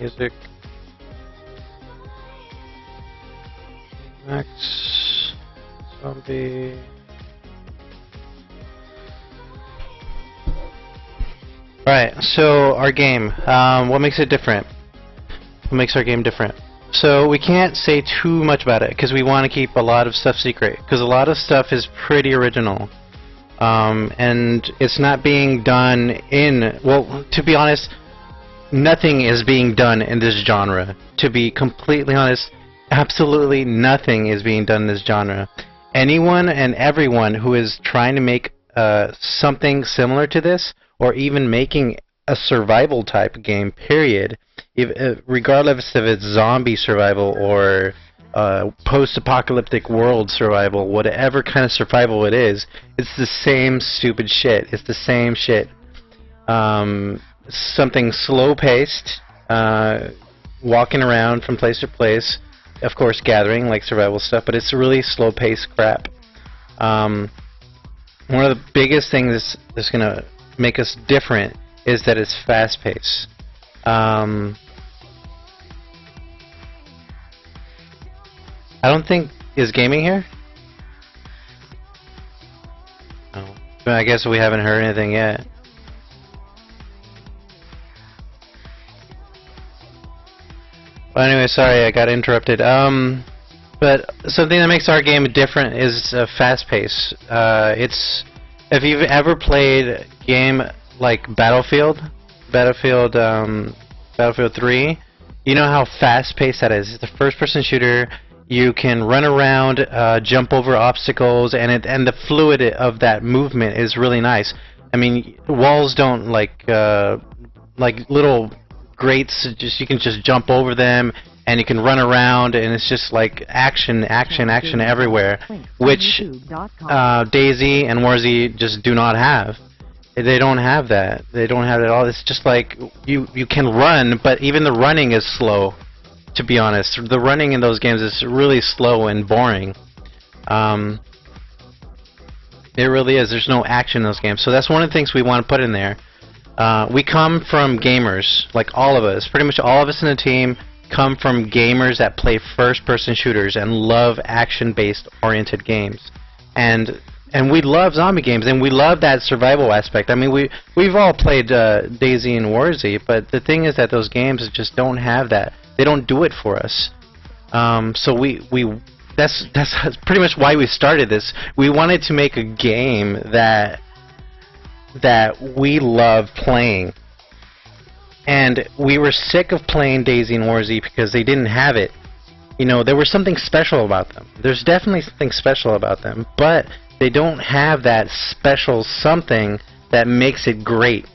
Music. Max. Zombie. Alright, so our game. What makes it different? What makes our game different? So we can't say too much about it because we want to keep a lot of stuff secret because a lot of stuff is pretty original. And it's not being done in, well, to be honest, nothing is being done in this genre. To be completely honest, absolutely nothing is being done in this genre. Anyone and everyone who is trying to make something similar to this, or even making a survival type game, period, regardless if it's zombie survival or post-apocalyptic world survival, whatever kind of survival it is, it's the same stupid shit. It's the same shit. Something slow-paced, walking around from place to place, of course gathering, like survival stuff, but it's really slow-paced crap. One of the biggest things that's going to make us different is that it's fast-paced. I don't think... Is gaming here? No. But I guess we haven't heard anything yet. Well, anyway, sorry, I got interrupted. But something that makes our game different is fast-paced. If you've ever played a game like Battlefield 3, you know how fast-paced that is. It's a first-person shooter. You can run around, jump over obstacles, and the fluid of that movement is really nice. I mean, walls don't like little grates. You can just jump over them, and you can run around, and it's just like action everywhere, which DayZ and Warzy just do not have. They don't have that. They don't have it at all. It's just like you can run, but even the running is slow. To be honest, the running in those games is really slow and boring. It really is. There's no action in those games. So that's one of the things we want to put in there. We come from gamers, like all of us. Pretty much all of us in the team come from gamers that play first-person shooters and love action-based oriented games. And we love zombie games, and we love that survival aspect. I mean, we've all played DayZ and Warzy, but the thing is that those games just don't have that. They don't do it for us. So that's pretty much why we started this. We wanted to make a game that we love playing. And we were sick of playing DayZ and Warzy because they didn't have it. You know, there was something special about them. There's definitely something special about them, but they don't have that special something that makes it great.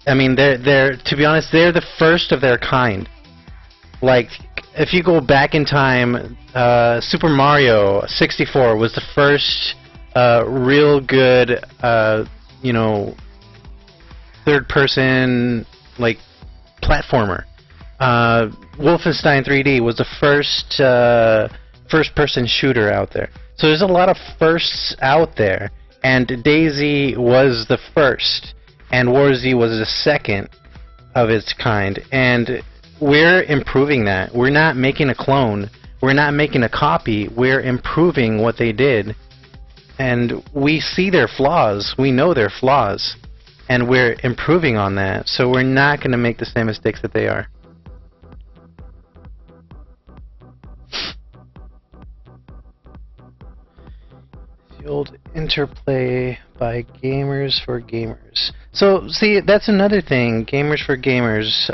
I mean, they're to be honest, they're the first of their kind. Like, if you go back in time, Super Mario 64 was the first real good, you know, third-person, like, platformer. Wolfenstein 3D was the first first-person shooter out there. So there's a lot of firsts out there, and DayZ was the first, and Warzy was the second of its kind, and we're improving that. We're not making a clone. We're not making a copy. We're improving what they did. And we see their flaws. We know their flaws. And we're improving on that. So we're not going to make the same mistakes that they are. The old interplay by gamers for gamers. So, see, that's another thing. Gamers for gamers.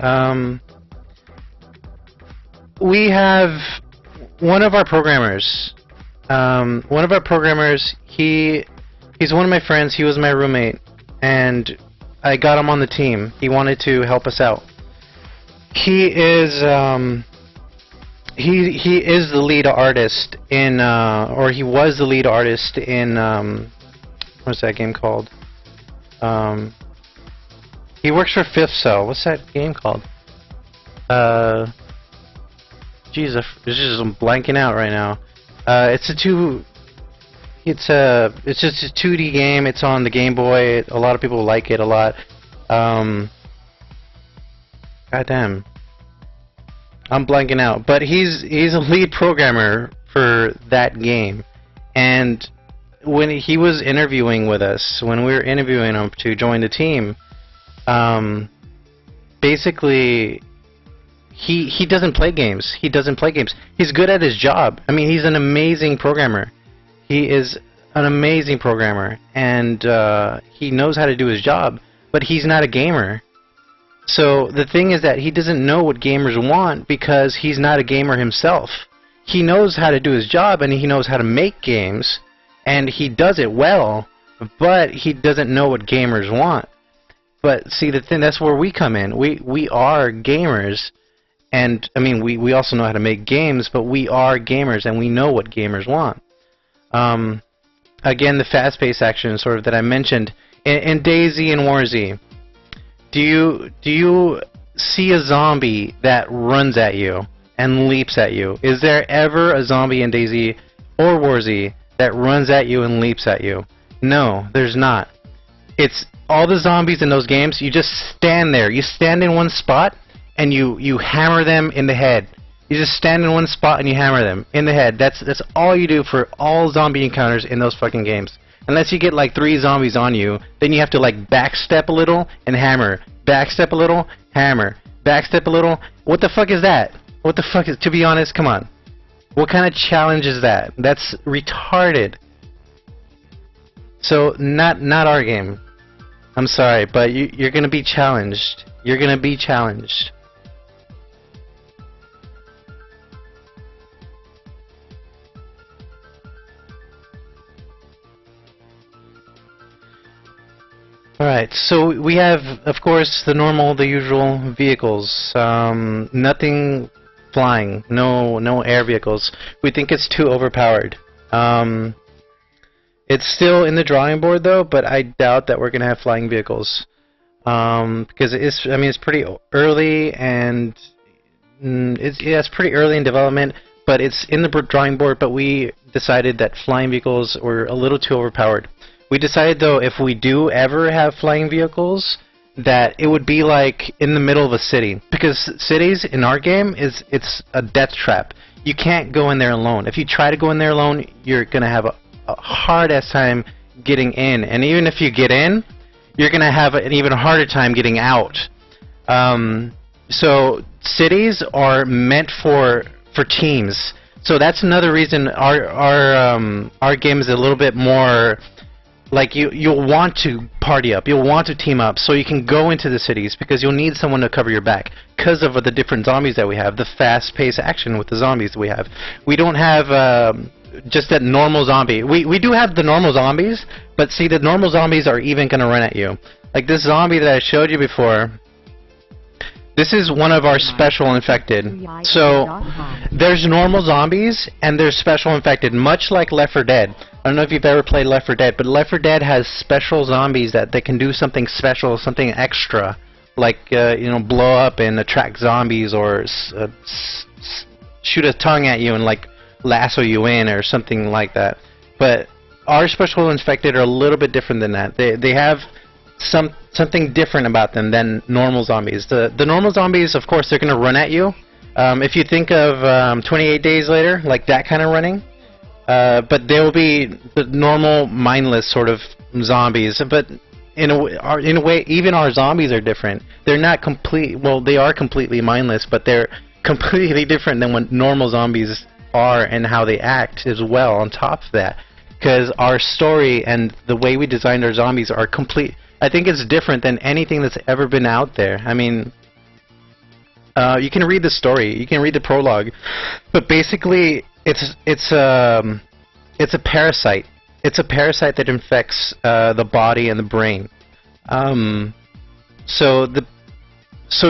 We have one of our programmers. He's one of my friends. He was my roommate, and I got him on the team. He wanted to help us out. He is he is the lead artist in, or he was the lead artist in, what's that game called? He works for Fifth Cell. What's that game called? Jesus, I'm blanking out right now. It's just a 2D game. It's on the Game Boy. A lot of people like it a lot. Goddamn. I'm blanking out, but he's a lead programmer for that game, and when he was interviewing with us, when we were interviewing him to join the team, basically he doesn't play games. He doesn't play games. He's good at his job. I mean, he's an amazing programmer. He is an amazing programmer, and he knows how to do his job, but he's not a gamer. So the thing is that he doesn't know what gamers want because he's not a gamer himself. He knows how to do his job, and he knows how to make games, and he does it well, but he doesn't know what gamers want. But see, the thing, that's where we come in. We are gamers, and I mean, we also know how to make games, but we are gamers, and we know what gamers want. Again, the fast-paced action sort of that I mentioned in DayZ and WarZ. Do you see a zombie that runs at you and leaps at you? Is there ever a zombie in DayZ or WarZ that runs at you and leaps at you? No, there's not. It's all the zombies in those games. You just stand there. You stand in one spot and you hammer them in the head. You just stand in one spot and you hammer them in the head. That's all you do for all zombie encounters in those fucking games. Unless you get like 3 zombies on you, then you have to like backstep a little and hammer. Backstep a little, hammer. Backstep a little. What the fuck is that? What the fuck is? To be honest, come on. What kind of challenge is that? That's retarded. So not our game. I'm sorry, but you're gonna be challenged. You're gonna be challenged. Alright, so we have, of course, the normal, the usual vehicles. Nothing flying, no air vehicles. We think it's too overpowered. It's still in the drawing board though, but I doubt that we're gonna have flying vehicles. Because it's pretty early, and it's pretty early in development, but it's in the drawing board, but we decided that flying vehicles were a little too overpowered. We decided though, if we do ever have flying vehicles, that it would be like in the middle of a city, because cities in our game it's a death trap. You can't go in there alone. If you try to go in there alone, you're gonna have a hard ass time getting in, and even if you get in, you're gonna have an even harder time getting out. So cities are meant for teams. So that's another reason our game is a little bit more. Like you'll want to party up, you'll want to team up, so you can go into the cities because you'll need someone to cover your back because of the different zombies that we have, the fast-paced action with the zombies that we have. We don't have just that normal zombie. We do have the normal zombies, but see, the normal zombies are even gonna run at you. Like this zombie that I showed you before. This is one of our special infected. So there's normal zombies and there's special infected, much like Left 4 Dead. I don't know if you've ever played Left 4 Dead, but Left 4 Dead has special zombies that they can do something special, something extra, like blow up and attract zombies, or shoot a tongue at you and like lasso you in or something like that. But our special infected are a little bit different than that. They have something different about them than normal zombies. The normal zombies, of course, they're gonna run at you. If you think of 28 Days Later, like that kind of running. But they will be the normal, mindless sort of zombies. But in a way, even our zombies are different. They're not complete. Well, they are completely mindless, but they're completely different than what normal zombies are and how they act as well. On top of that, because our story and the way we designed our zombies are complete. I think it's different than anything that's ever been out there. I mean, you can read the story, you can read the prologue, but basically, it's a parasite. It's a parasite that infects the body and the brain. So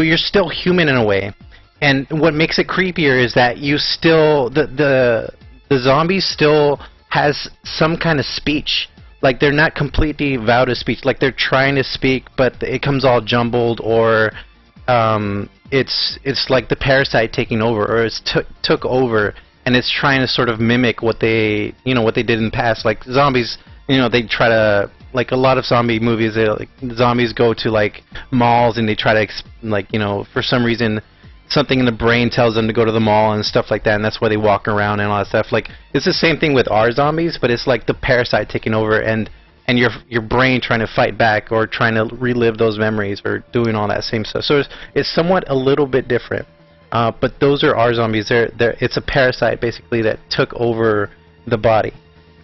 you're still human in a way, and what makes it creepier is that you still the zombie still has some kind of speech. Like they're not completely vowed to speech. Like they're trying to speak, but it comes all jumbled, or it's like the parasite taking over, or it's took over. And it's trying to sort of mimic what they did in the past. Like zombies, they try to, like a lot of zombie movies, zombies go to like malls and they try to, for some reason, something in the brain tells them to go to the mall and stuff like that, and that's why they walk around and all that stuff. Like, it's the same thing with our zombies, but it's like the parasite taking over and your brain trying to fight back or trying to relive those memories or doing all that same stuff. So it's somewhat a little bit different. But those are our zombies. It's a parasite basically that took over the body.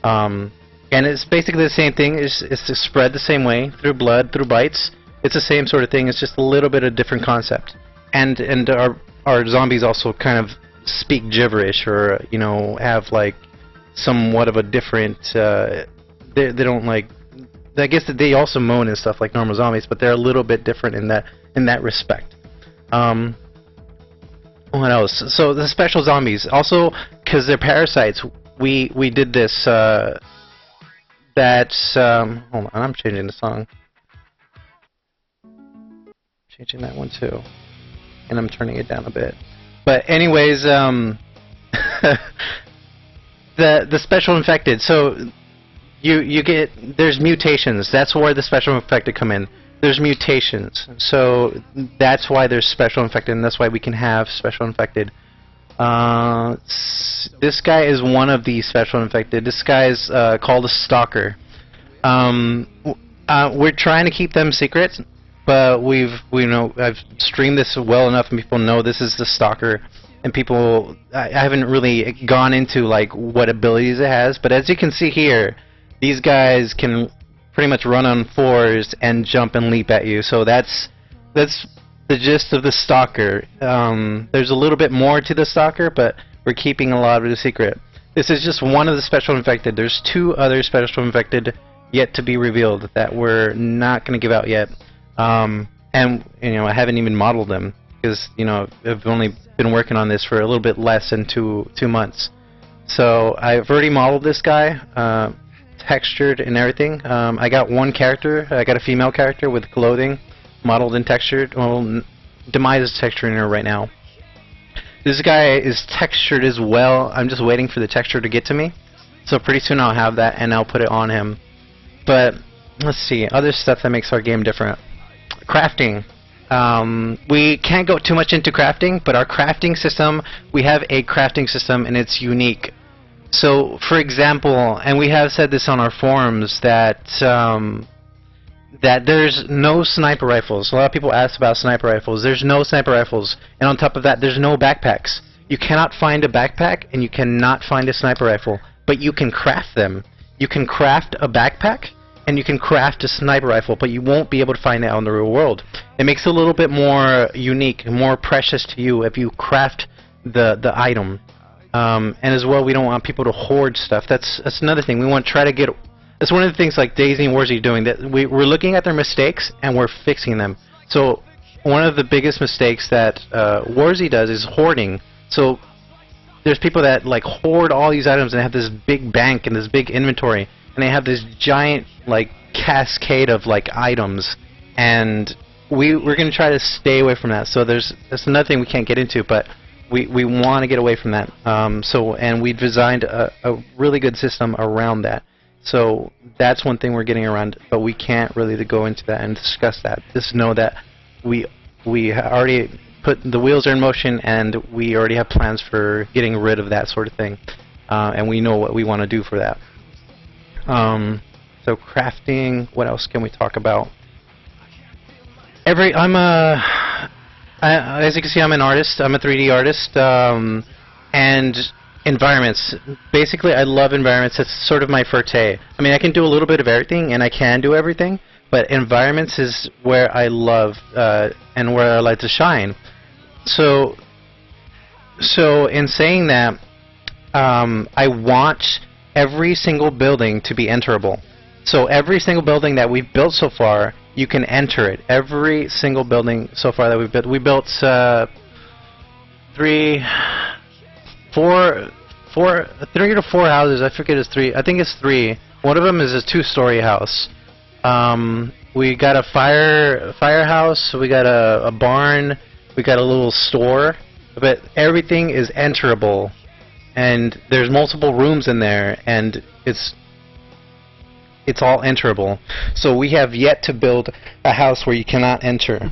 And it's basically the same thing. It's to spread the same way through blood, through bites. It's the same sort of thing. It's just a little bit of different concept. And our zombies also kind of speak gibberish, or have like somewhat of a different. They don't like. I guess that they also moan and stuff like normal zombies, but they're a little bit different in that respect. What else? So the special zombies also, because they're parasites. We did this. Hold on, I'm changing the song. Changing that one too. And I'm turning it down a bit. But anyways, the special infected. So you get, there's mutations. That's where the special infected come in. There's mutations. So that's why there's special infected, and that's why we can have special infected. This guy is one of the special infected. This guy is called a stalker. We're trying to keep them secret, but I've streamed this well enough, and people know this is the stalker. And people, I haven't really gone into like what abilities it has, but as you can see here, these guys can pretty much run on fours and jump and leap at you. So that's the gist of the stalker. There's a little bit more to the stalker, but we're keeping a lot of the secret. This is just one of the special infected. There's 2 other special infected yet to be revealed that we're not going to give out yet. And I haven't even modeled them because I've only been working on this for a little bit less than two months. So I've already modeled this guy, textured and everything. I got one character. I got a female character with clothing modeled and textured. Well, Demise is texturing her right now. This guy is textured as well. I'm just waiting for the texture to get to me. So pretty soon I'll have that and I'll put it on him. But let's see, other stuff that makes our game different. Crafting. We can't go too much into crafting, but our crafting system, we have a crafting system and it's unique. So, for example, and we have said this on our forums, that there's no sniper rifles. A lot of people ask about sniper rifles. There's no sniper rifles. And on top of that, there's no backpacks. You cannot find a backpack and you cannot find a sniper rifle, but you can craft them. You can craft a backpack and you can craft a sniper rifle, but you won't be able to find it out in the real world. It makes it a little bit more unique, more precious to you if you craft the item. And as well, we don't want people to hoard stuff. That's another thing. We want to try to get. That's one of the things like Daisy and Warzy are doing. That we're looking at their mistakes and we're fixing them. So one of the biggest mistakes that Warzy does is hoarding. So there's people that like hoard all these items and have this big bank and this big inventory, and they have this giant like cascade of like items. And we're going to try to stay away from that. So that's another thing we can't get into, but. We want to get away from that. And we designed a really good system around that. So that's one thing we're getting around, but we can't really go into that and discuss that. Just know that we already put the wheels are in motion, and we already have plans for getting rid of that sort of thing. And we know what we want to do for that. So crafting. What else can we talk about? As you can see, I'm an artist. I'm a 3D artist, and environments. Basically, I love environments. That's sort of my forte. I mean, I can do a little bit of everything, and I can do everything, but environments is where I love and where I like to shine. So in saying that, I want every single building to be enterable. So every single building that we've built so far, you can enter it. Every single building so far that we've built. We built 3 or 4 houses. I forget it's 3. I think it's 3. One of them is a 2-story house. We got a firehouse. We got a barn. We got a little store. But everything is enterable, and there's multiple rooms in there, and it's all enterable. So we have yet to build a house where you cannot enter.